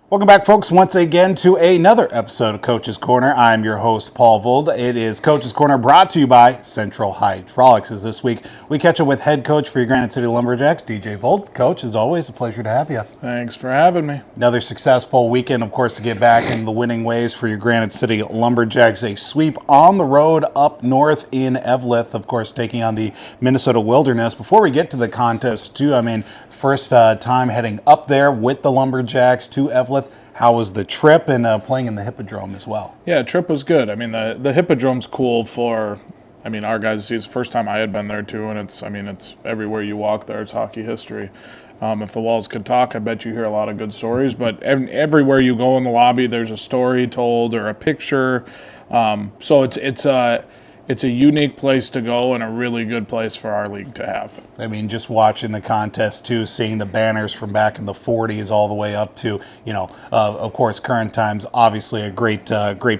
Welcome back, folks, once again to another episode of Coach's Corner. I'm your host, Paul Vold. It is Coach's Corner brought to you by Central Hydraulics. As this week, we catch up with head coach for your Granite City Lumberjacks, DJ Vold. Coach, as always, a pleasure to have you. Thanks for having me. Another successful weekend, of course, to get back in the winning ways for your Granite City Lumberjacks. A sweep on the road up north in Eveleth, of course, taking on the Minnesota Wilderness. Before we get to the contest, too, first time heading up there with the Lumberjacks to Eveleth. How was the trip and playing in the Hippodrome as well? Yeah, trip was good. The Hippodrome's cool for, our guys. It's the first time I had been there too, and it's everywhere you walk there, it's hockey history. If the walls could talk, I bet you hear a lot of good stories. But everywhere you go in the lobby, there's a story told or a picture. So it's a unique place to go and a really good place for our league to have. Just watching the contest too, seeing the banners from back in the 40s all the way up to, of course, current times, obviously a great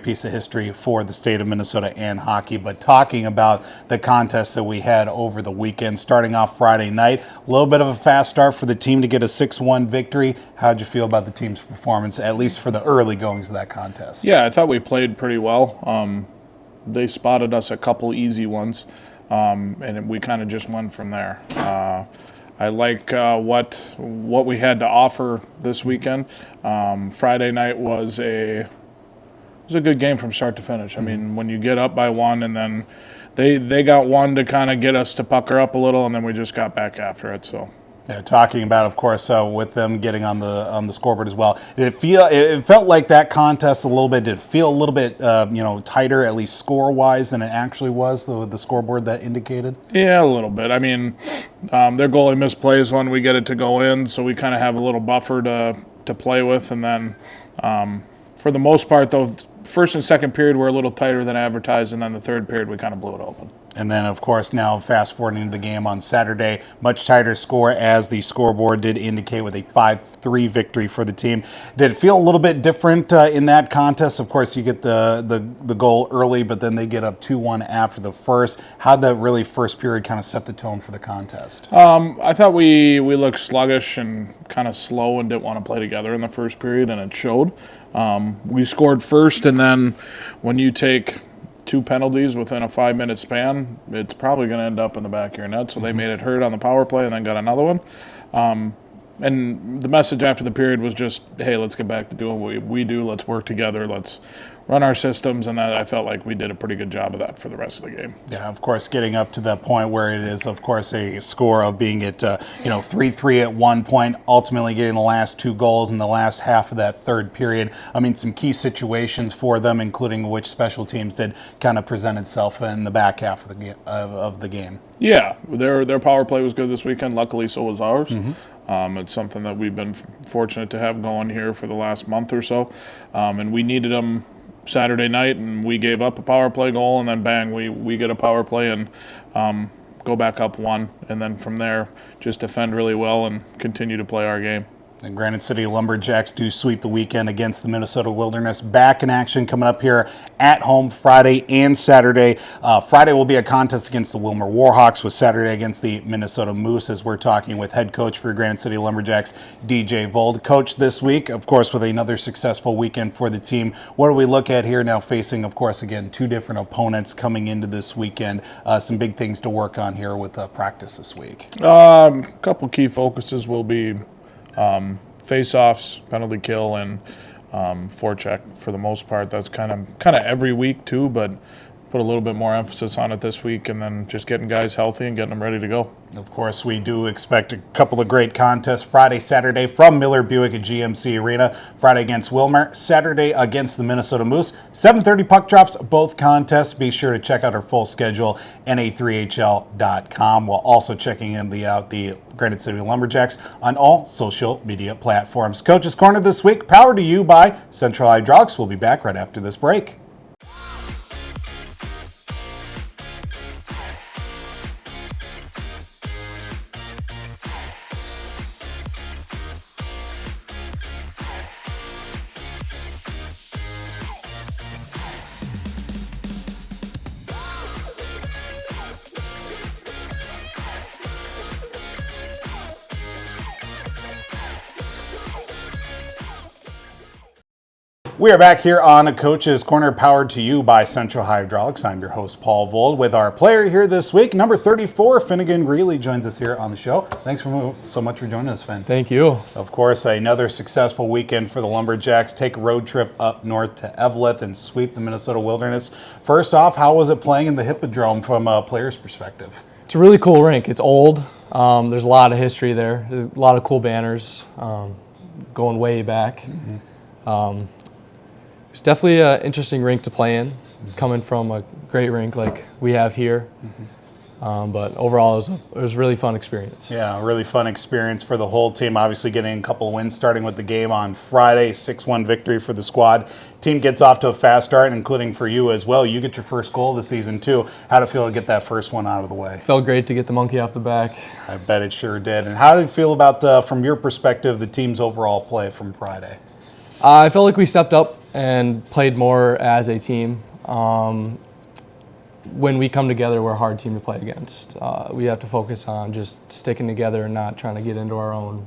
piece of history for the state of Minnesota and hockey. But talking about the contest that we had over the weekend, starting off Friday night, a little bit of a fast start for the team to get a 6-1 victory. How'd you feel about the team's performance, at least for the early goings of that contest? Yeah, I thought we played pretty well. They spotted us a couple easy ones, and we kind of just went from there. I like what we had to offer this weekend. Friday night was a good game from start to finish. When you get up by one, and then they got one to kind of get us to pucker up a little, and then we just got back after it. So. Yeah, talking about, of course, with them getting on the scoreboard as well. Did it feel? It felt like that contest a little bit. Did it feel a little bit, tighter, at least score-wise, than it actually was? The scoreboard that indicated. Yeah, a little bit. Their goalie misplays when we get it to go in, so we kind of have a little buffer to play with, and then for the most part, though, first and second period were a little tighter than advertised, and then the third period we kind of blew it open. And then, of course, now fast-forwarding into the game on Saturday, much tighter score as the scoreboard did indicate with a 5-3 victory for the team. Did it feel a little bit different in that contest? Of course, you get the goal early, but then they get up 2-1 after the first. How'd that really first period kind of set the tone for the contest? I thought we looked sluggish and kind of slow and didn't want to play together in the first period, and it showed. We scored first, and then when you take 2 penalties within a 5-minute span, it's probably going to end up in the back of your net. So they made it hurt on the power play and then got another one. And the message after the period was just, hey, let's get back to doing what we do. Let's work together. Let's run our systems. And I felt like we did a pretty good job of that for the rest of the game. Yeah, of course, getting up to that point where it is, of course, a score of being at, 3-3 at one point, ultimately getting the last 2 goals in the last half of that third period. Some key situations for them, including which special teams did kind of present itself in the back half of the game. Yeah, their power play was good this weekend. Luckily, so was ours. Mm-hmm. It's something that we've been fortunate to have going here for the last month or so. And we needed them Saturday night, and we gave up a power play goal, and then bang, we get a power play and go back up 1. And then from there, just defend really well and continue to play our game. The Granite City Lumberjacks do sweep the weekend against the Minnesota Wilderness. Back in action coming up here at home Friday and Saturday. Friday will be a contest against the Wilmer Warhawks, with Saturday against the Minnesota Moose, as we're talking with head coach for Granite City Lumberjacks, DJ Vold. Coach, this week, of course, with another successful weekend for the team. What do we look at here now, facing, of course, again, 2 different opponents coming into this weekend? Some big things to work on here with practice this week. A couple key focuses will be face-offs, penalty kill, and forecheck. For the most part, that's kind of every week too, but put a little bit more emphasis on it this week, and then just getting guys healthy and getting them ready to go. Of course, we do expect a couple of great contests Friday, Saturday from Miller Buick at GMC Arena. Friday against Wilmer, Saturday against the Minnesota Moose. 7:30 puck drops, both contests. Be sure to check out our full schedule, na3hl.com, while also checking out the Granite City Lumberjacks on all social media platforms. Coach's Corner this week, powered to you by Central Hydraulics. We'll be back right after this break. We are back here on a Coach's Corner, powered to you by Central Hydraulics. I'm your host, Paul Vold, with our player here this week, number 34, Finnegan Greeley, joins us here on the show. Thanks so much for joining us, Finn. Thank you. Of course, another successful weekend for the Lumberjacks. Take a road trip up north to Eveleth and sweep the Minnesota Wilderness. First off, how was it playing in the Hippodrome from a player's perspective? It's a really cool rink. It's old. There's a lot of history there. There's a lot of cool banners going way back. It's definitely an interesting rink to play in, coming from a great rink like we have here. But overall, it was a really fun experience. Yeah, a really fun experience for the whole team. Obviously getting a couple of wins, starting with the game on Friday, 6-1 victory for the squad. Team gets off to a fast start, including for you as well. You get your first goal of the season, too. How'd it feel to get that first one out of the way? Felt great to get the monkey off the back. I bet it sure did. And how did it feel about, from your perspective, the team's overall play from Friday? I felt like we stepped up and played more as a team. When we come together, we're a hard team to play against. We have to focus on just sticking together and not trying to get into our own,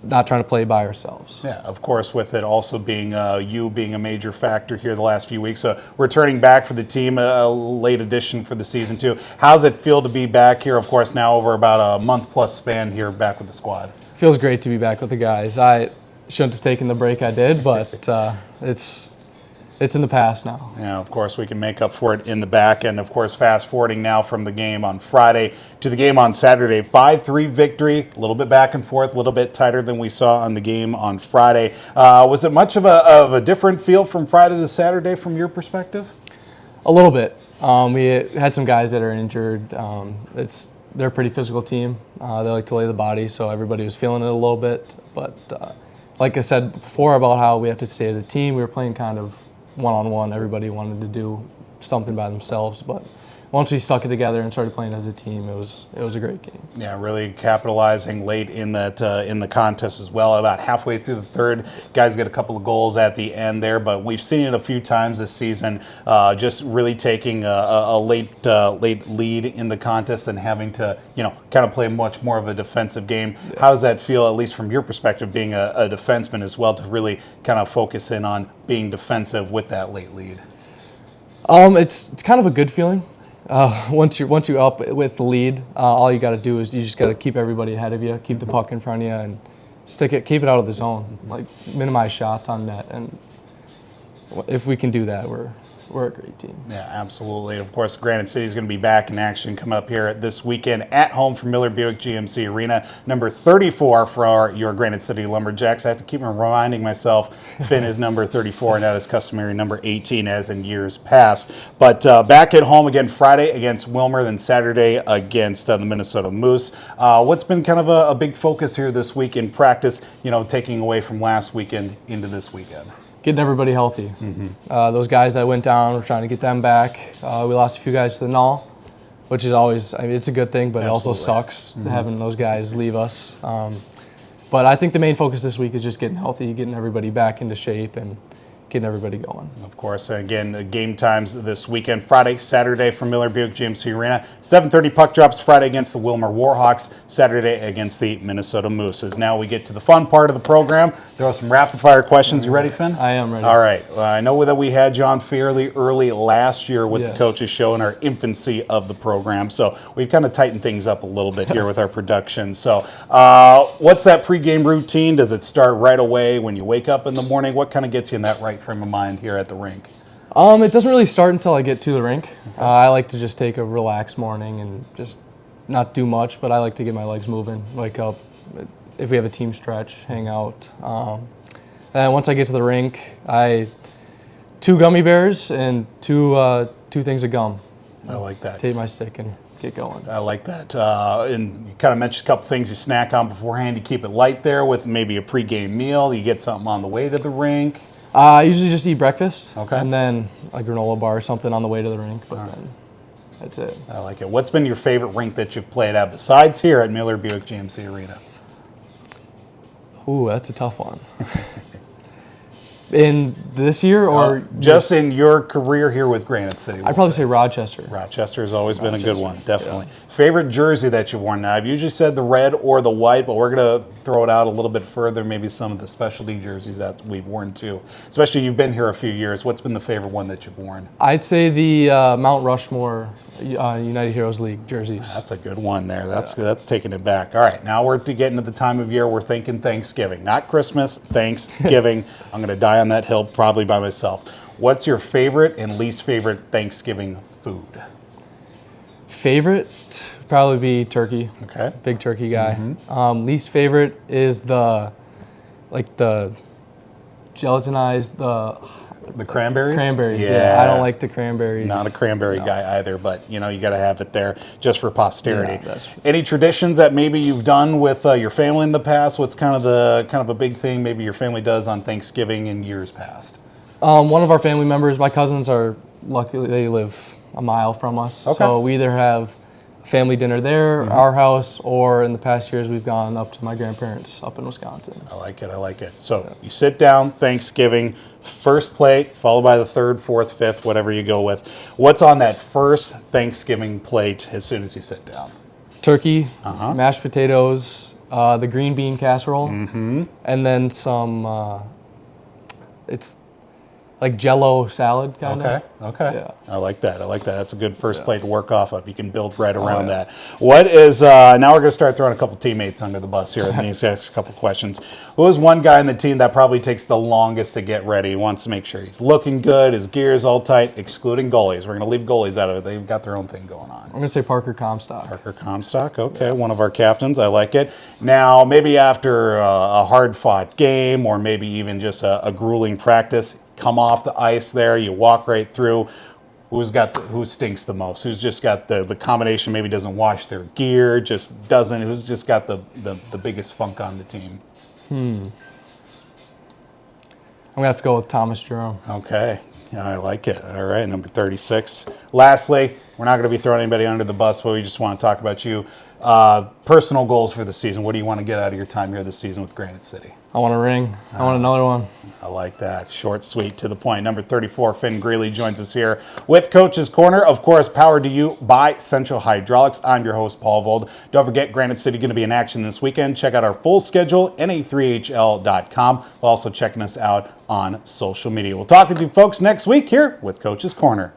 not trying to play by ourselves. Yeah, of course, with it also being you being a major factor here the last few weeks. Returning back for the team, a late addition for the season, too. How's it feel to be back here, of course, now over about a month-plus span here back with the squad? Feels great to be back with the guys. I shouldn't have taken the break I did, but it's in the past now. Yeah, of course, we can make up for it in the back. And, of course, fast-forwarding now from the game on Friday to the game on Saturday. 5-3 victory, a little bit back and forth, a little bit tighter than we saw on the game on Friday. Was it much of a different feel from Friday to Saturday from your perspective? A little bit. We had some guys that are injured. They're a pretty physical team. They like to lay the body, so everybody was feeling it a little bit. But like I said before about how we have to stay as a team, we were playing kind of one-on-one. Everybody wanted to do something by themselves, but once we stuck it together and started playing as a team, it was a great game. Yeah, really capitalizing late in that in the contest as well. About halfway through the third, guys get a couple of goals at the end there, but we've seen it a few times this season. Just really taking a late lead in the contest and having to kind of play much more of a defensive game. Yeah. How does that feel, at least from your perspective, being a defenseman as well, to really kind of focus in on being defensive with that late lead? It's kind of a good feeling. Once you're up with the lead, all you got to do is you just got to keep everybody ahead of you, keep the puck in front of you, and keep it out of the zone, like minimize shots on net. And if we can do that, we're a great team. Yeah, absolutely. Of course, Granite City is going to be back in action coming up here this weekend at home for Miller Buick GMC Arena. Number 34 for your Granite City Lumberjacks. I have to keep reminding myself Finn is number 34, and that is customary number 18 as in years past. But back at home again Friday against Wilmer, then Saturday against the Minnesota Moose. What's been kind of a big focus here this week in practice, taking away from last weekend into this weekend? Getting everybody healthy. Those guys that went down, we're trying to get them back. We lost a few guys to the null, which is always, it's a good thing, but Absolutely. It also sucks having those guys leave us. But I think the main focus this week is just getting healthy, getting everybody back into shape, and getting everybody going. Of course, again, the game times this weekend, Friday, Saturday from Miller Buick GMC Arena. 7:30 puck drops Friday against the Wilmer Warhawks, Saturday against the Minnesota Mooses. Now we get to the fun part of the program. There are some rapid-fire questions. You ready, Finn? I am ready. All right. I know that we had John fairly early last year with the Coaches Show in our infancy of the program, so we've kind of tightened things up a little bit here with our production. So what's that pregame routine? Does it start right away when you wake up in the morning? What kind of gets you in that right frame of mind here at the rink? It doesn't really start until I get to the rink. I like to just take a relaxed morning and just not do much, but I like to get my legs moving, wake up. If we have a team stretch, hang out. And once I get to the rink, 2 gummy bears and two things of gum. I like that. Take my stick and get going. I like that. And you kind of mentioned a couple things you snack on beforehand. You keep it light there with maybe a pregame meal. You get something on the way to the rink. I usually just eat breakfast. Okay. And then a granola bar or something on the way to the rink. But then that's it. I like it. What's been your favorite rink that you've played at besides here at Miller Buick GMC Arena? Ooh, that's a tough one. In This year or just in your career here with Granite City? I'd probably say Rochester. Rochester has always been a good one, definitely. Yeah. Favorite jersey that you've worn? Now, I've usually said the red or the white, but we're going to throw it out a little bit further, maybe some of the specialty jerseys that we've worn too. Especially you've been here a few years. What's been the favorite one that you've worn? I'd say the Mount Rushmore United Heroes League jerseys. That's a good one there. That's taking it back. All right, now we're getting to the time of year we're thinking Thanksgiving. Not Christmas, Thanksgiving. I'm going to die on that hill probably by myself. What's your favorite and least favorite Thanksgiving food? Favorite probably be turkey. Okay. Big turkey guy. Mm-hmm. Least favorite is the gelatinized the cranberries. Cranberries. Yeah. I don't like the cranberries. Not a cranberry guy either, but you got to have it there just for posterity. Yeah, that's true. Any traditions that maybe you've done with your family in the past? What's kind of a big thing maybe your family does on Thanksgiving in years past? One of our family members, my cousins are lucky they live a mile from us. Okay. So we either have family dinner there, our house, or in the past years we've gone up to my grandparents up in Wisconsin. I like it. So you sit down, Thanksgiving, first plate, followed by the third, fourth, fifth, whatever you go with. What's on that first Thanksgiving plate as soon as you sit down? Turkey, mashed potatoes, the green bean casserole, and then some, it's like Jell-O salad kind of. Okay. Yeah. I like that. That's a good first plate to work off of. You can build right around that. What is, now we're going to start throwing a couple teammates under the bus here in these next couple questions. Who is one guy in the team that probably takes the longest to get ready? He wants to make sure he's looking good, his gear is all tight, excluding goalies. We're going to leave goalies out of it. They've got their own thing going on. I'm going to say Parker Comstock. Parker Comstock, okay, one of our captains. I like it. Now, maybe after a hard-fought game or maybe even just a grueling practice, come off the ice there, you walk right through. Who stinks the most? Who's just got the combination, maybe doesn't wash their gear, who's just got the biggest funk on the team? I'm going to have to go with Thomas Jerome. Okay. Yeah, I like it. All right, number 36. Lastly, we're not going to be throwing anybody under the bus, but we just want to talk about you. Personal goals for the season. What do you want to get out of your time here this season with Granite City? I want a ring. I want another one. I like that. Short, sweet, to the point. Number 34, Finn Greeley joins us here with Coach's Corner. Of course, powered to you by Central Hydraulics. I'm your host, Paul Vold. Don't forget, Granite City going to be in action this weekend. Check out our full schedule, na3hl.com. While also checking us out on social media. We'll talk with you folks next week here with Coach's Corner.